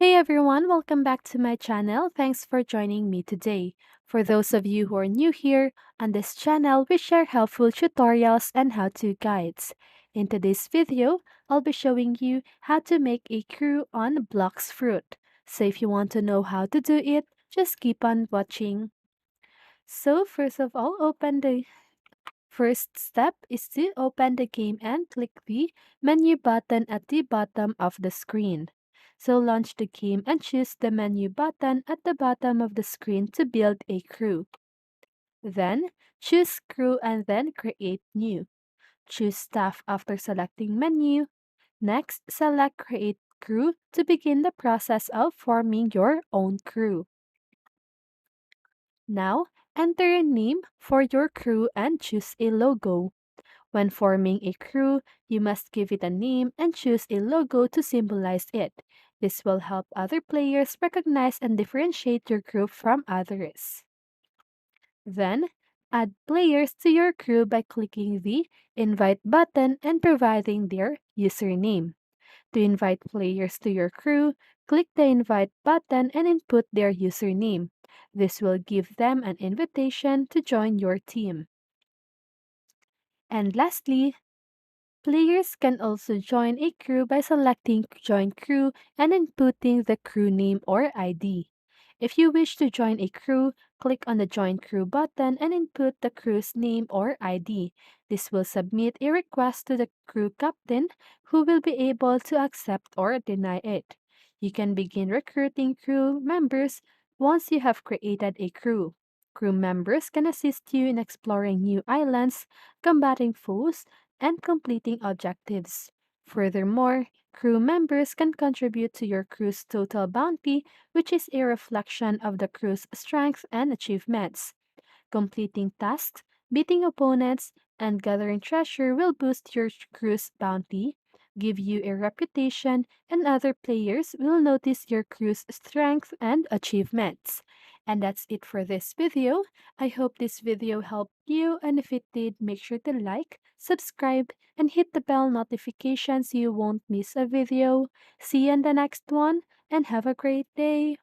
Hey everyone, welcome back to my channel. Thanks for joining me today. For those of you who are new here, on this channel we share helpful tutorials and how-to guides. In today's video, I'll be showing you how to make a crew on Blox Fruit. So if you want to know how to do it, just keep on watching. So first of all, open the First step is to open the game and click the menu button at the bottom of the screen. So launch the game and choose the menu button at the bottom of the screen to build a crew. Then choose crew and then create new. Choose staff after selecting menu. Next, select create crew to begin the process of forming your own crew. Now, enter a name for your crew and choose a logo. When forming a crew, you must give it a name and choose a logo to symbolize it. This will help other players recognize and differentiate your group from others. Then, add players to your crew by clicking the Invite button and providing their username. To invite players to your crew, click the Invite button and input their username. This will give them an invitation to join your team. And lastly, players can also join a crew by selecting Join Crew and inputting the crew name or ID. If you wish to join a crew, click on the Join Crew button and input the crew's name or ID. This will submit a request to the crew captain, who will be able to accept or deny it. You can begin recruiting crew members once you have created a crew. Crew members can assist you in exploring new islands, combating foes, and completing objectives. Furthermore, crew members can contribute to your crew's total bounty, which is a reflection of the crew's strength and achievements. Completing tasks, beating opponents, and gathering treasure will boost your crew's bounty, give you a reputation, and other players will notice your crew's strength and achievements. And that's it for this video. I hope this video helped you, and if it did, make sure to like, subscribe, and hit the bell notification so you won't miss a video. See you in the next one, and have a great day!